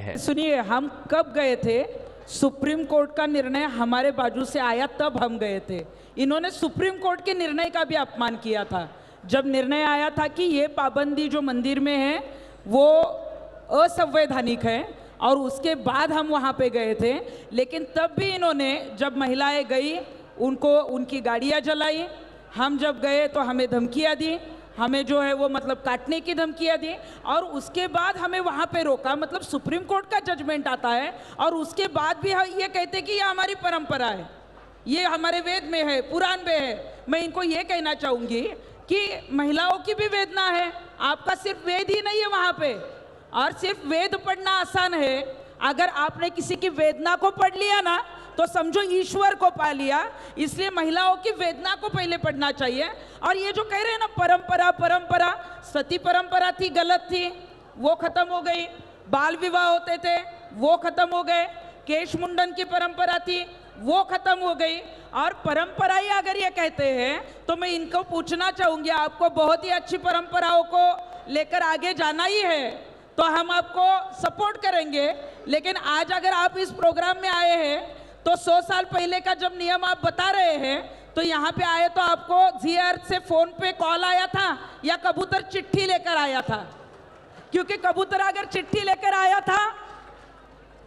है। सुनिए, हम कब गए थे? सुप्रीम कोर्ट का निर्णय हमारे बाजू से आया तब हम गए थे। इन्होंने सुप्रीम कोर्ट के निर्णय का भी अपमान किया था। जब निर्णय आया था कि ये पाबंदी जो मंदिर में है वो असंवैधानिक है, और उसके बाद हम वहाँ पे गए थे। लेकिन तब भी इन्होंने, जब महिलाएं गई उनको उनकी गाड़ियाँ जलाई, हम जब गए तो हमें धमकियाँ दी, हमें जो है वो मतलब काटने की धमकियाँ दी, और उसके बाद हमें वहाँ पे रोका। मतलब सुप्रीम कोर्ट का जजमेंट आता है और उसके बाद भी ये कहते कि ये हमारी परंपरा है, ये हमारे वेद में है, पुराण में है। मैं इनको ये कहना चाहूँगी कि महिलाओं की भी वेदना है, आपका सिर्फ वेद ही नहीं है वहाँ पे। और सिर्फ वेद पढ़ना आसान है, अगर आपने किसी की वेदना को पढ़ लिया ना तो समझो ईश्वर को पा लिया। इसलिए महिलाओं की वेदना को पहले पढ़ना चाहिए। और ये जो कह रहे हैं ना परंपरा परंपरा, सती परंपरा थी, गलत थी, वो खत्म हो गई। बाल विवाह होते थे, वो खत्म हो गए। केश मुंडन की परंपरा थी, वो खत्म हो गई। और परंपरा ही अगर ये कहते हैं तो मैं इनको पूछना चाहूंगी, आपको बहुत ही अच्छी परंपराओं को लेकर आगे जाना ही है तो हम आपको सपोर्ट करेंगे। लेकिन आज अगर आप इस प्रोग्राम में आए हैं तो 100 साल पहले का जब नियम आप बता रहे हैं तो यहाँ पे आए तो आपको जी अर्थ से फोन पे कॉल आया था या कबूतर चिट्ठी लेकर आया था? क्योंकि कबूतर अगर चिट्ठी लेकर आया था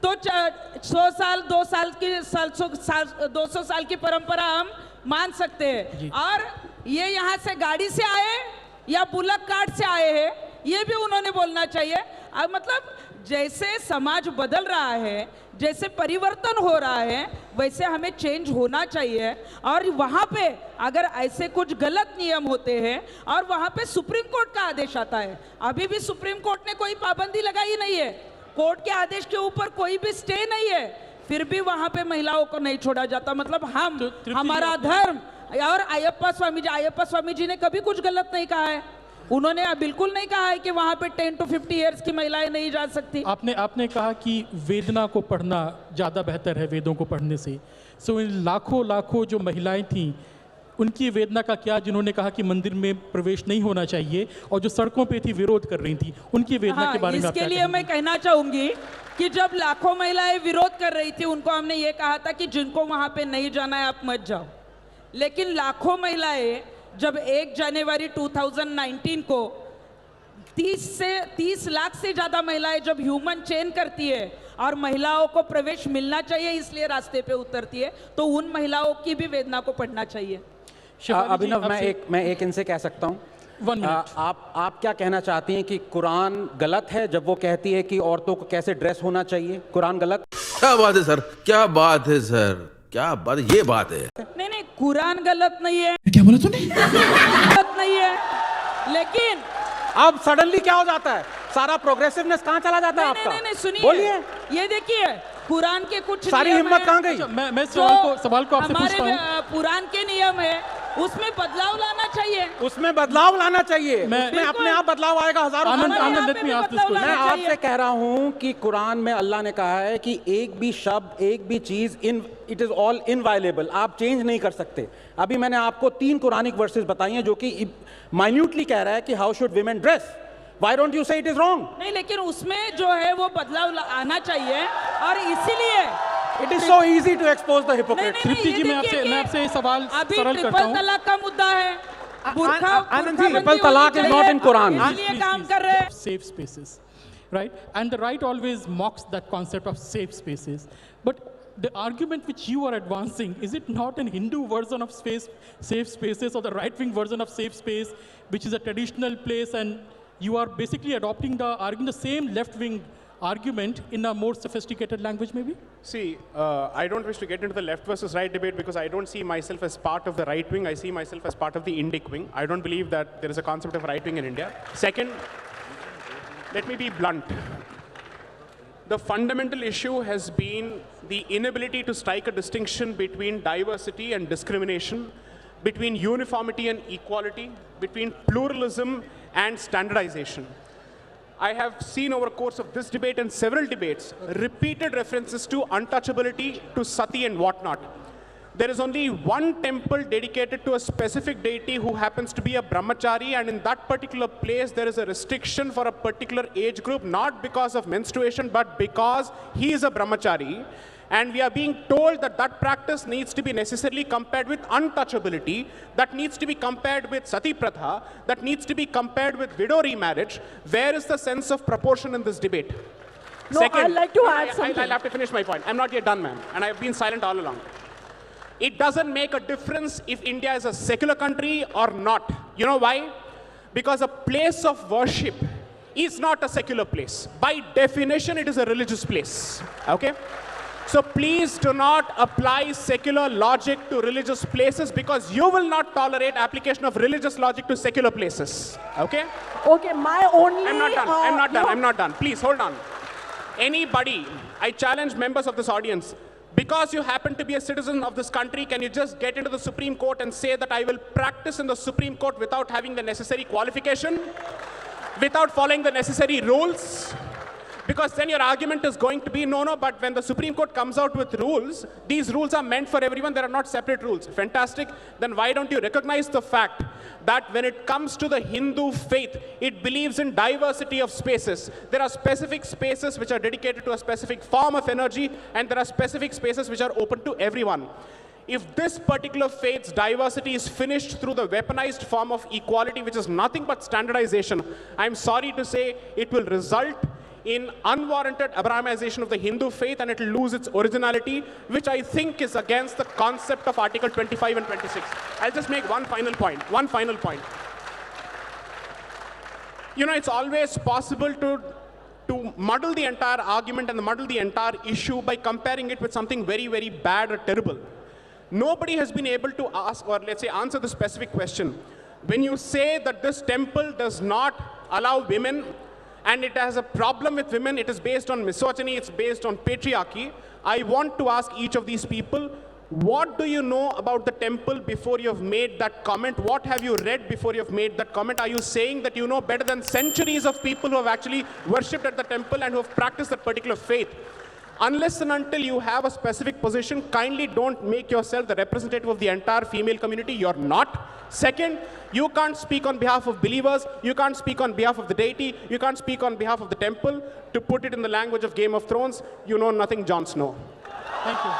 तो 100 साल 200 साल की परंपरा हम मान सकते हैं। और ये यहाँ से गाड़ी से आए या बुलक कार्ट से आए हैं, ये भी उन्होंने बोलना चाहिए। अब मतलब जैसे समाज बदल रहा है, जैसे परिवर्तन हो रहा है, वैसे हमें चेंज होना चाहिए। और वहाँ पे अगर ऐसे कुछ गलत नियम होते हैं और वहाँ पे सुप्रीम कोर्ट का आदेश आता है, अभी भी सुप्रीम कोर्ट ने कोई पाबंदी लगाई नहीं है, कोर्ट के आदेश के ऊपर कोई भी स्टे नहीं है, फिर भी वहाँ पे महिलाओं को नहीं छोड़ा जाता। मतलब हम हमारा धर्म। और अयप्पा स्वामी जी ने कभी कुछ गलत नहीं कहा है, उन्होंने बिल्कुल नहीं कहा है कि वहां पे 10 to 50 इयर्स की महिलाएं नहीं जा सकती। आपने कहा कि वेदना को पढ़ना ज़्यादा बेहतर है वेदों को पढ़ने से। सो इन लाखों जो महिलाएं थीं उनकी वेदना का क्या, जिन्होंने कहा कि मंदिर में प्रवेश नहीं होना चाहिए और जो सड़कों पे थी विरोध कर रही थी, उनकी वेदना के बारे में इसके लिए मैं कहना चाहूंगी कि जब लाखों महिलाएं विरोध कर रही थी उनको हमने ये कहा था कि जिनको वहां पे नहीं जाना है आप मत जाओ। लेकिन लाखों महिलाएं जब 1 जनवरी 2019 को 30 लाख से ज्यादा महिलाएं जब ह्यूमन चेन करती है और महिलाओं को प्रवेश मिलना चाहिए इसलिए रास्ते पे उतरती है, तो उन महिलाओं की भी वेदना को पढ़ना चाहिए। अभिनव, मैं एक इनसे कह सकता हूँ, आप क्या कहना चाहती हैं कि कुरान गलत है जब वो कहती है कि औरतों को कैसे ड्रेस होना चाहिए? कुरान गलत? क्या बात है सर, क्या बात है सर, क्या बात, ये बात है। नहीं, कुरान गलत नहीं है। क्या बोला तूने? गलत नहीं है, लेकिन अब सडनली क्या हो जाता है, सारा प्रोग्रेसिवनेस कहाँ चला जाता है आपका? नहीं, सुनिए, बोलिए। ये देखिए कुरान के कुछ सारी हिम्मत कहाँ गई? मैं सवाल को आपसे पूछता हूँ। हमारे पुराण के नियम है, उसमें बदलाव लाना चाहिए। उसमें बदलाव लाना चाहिए, उसमें अपने आप बदलाव आएगा। हजारों मैं आपसे कह रहा हूं कि कुरान में अल्लाह ने कहा है कि एक भी शब्द, एक भी चीज इट इज ऑल इनवायलेबल, आप चेंज नहीं कर सकते। अभी मैंने आपको 3 कुरानिक वर्सेस बताई हैं जो कि माइन्यूटली कह रहा है कि how should women dress. Why don't you say it is wrong? नहीं, लेकिन उसमें जो है वो बदलाव आना चाहिए और इसीलिए It is so easy to expose the hypocrite. तृप्ति जी, मैं आपसे सवाल सरल करता हूं। तलाक का मुद्दा है, आनंद जी, ट्रिपल तलाक is not in Quran. इसलिए काम कर रहे हैं। Safe spaces, right? And the right always mocks that concept of safe spaces. But the argument which you are advancing, is it not an Hindu version of safe spaces or the right-wing version of safe space, which is a traditional place, and you are basically adopting the same left-wing argument in a more sophisticated language maybe? See, I don't wish to get into the left versus right debate because I don't see myself as part of the right wing. I see myself as part of the Indic wing. I don't believe that there is a concept of right wing in India. Second, let me be blunt. The fundamental issue has been the inability to strike a distinction between diversity and discrimination, between uniformity and equality, between pluralism and standardization. I have seen over the course of this debate and several debates repeated references to untouchability, to sati and whatnot. There is only one temple dedicated to a specific deity who happens to be a brahmachari, and in that particular place there is a restriction for a particular age group, not because of menstruation, but because he is a brahmachari. And we are being told that that practice needs to be necessarily compared with untouchability, that needs to be compared with sati pratha, that needs to be compared with widow remarriage. Where is the sense of proportion in this debate? No, I'd like to add something. I'll have to finish my point. I'm not yet done, ma'am, and I've been silent all along. It doesn't make a difference if India is a secular country or not. You know why? Because a place of worship is not a secular place. By definition, it is a religious place. Okay? So please do not apply secular logic to religious places, because you will not tolerate application of religious logic to secular places. Okay? Okay, my only... I'm not done. I'm not done. I'm not done. Please, hold on. Anybody, I challenge members of this audience, because you happen to be a citizen of this country, can you just get into the Supreme Court and say that I will practice in the Supreme Court without having the necessary qualification, without following the necessary rules? Because then your argument is going to be, no, but when the Supreme Court comes out with rules, these rules are meant for everyone, there are not separate rules. Fantastic. Then why don't you recognize the fact that when it comes to the Hindu faith, it believes in diversity of spaces. There are specific spaces which are dedicated to a specific form of energy, and there are specific spaces which are open to everyone. If this particular faith's diversity is finished through the weaponized form of equality, which is nothing but standardization, I'm sorry to say it will result in unwarranted Abrahamization of the Hindu faith, and it will lose its originality, which I think is against the concept of Article 25 and 26. I'll just make one final point. You know, it's always possible to muddle the entire argument and muddle the entire issue by comparing it with something very, very bad or terrible. Nobody has been able to ask, or let's say answer the specific question. When you say that this temple does not allow women, and it has a problem with women, it is based on misogyny, it's based on patriarchy, I want to ask each of these people, what do you know about the temple before you have made that comment? What have you read before you have made that comment? Are you saying that you know better than centuries of people who have actually worshipped at the temple and who have practiced that particular faith? Unless and until you have a specific position, kindly don't make yourself the representative of the entire female community. You're not. Second, you can't speak on behalf of believers. You can't speak on behalf of the deity. You can't speak on behalf of the temple. To put it in the language of Game of Thrones, you know nothing, Jon Snow. Thank you.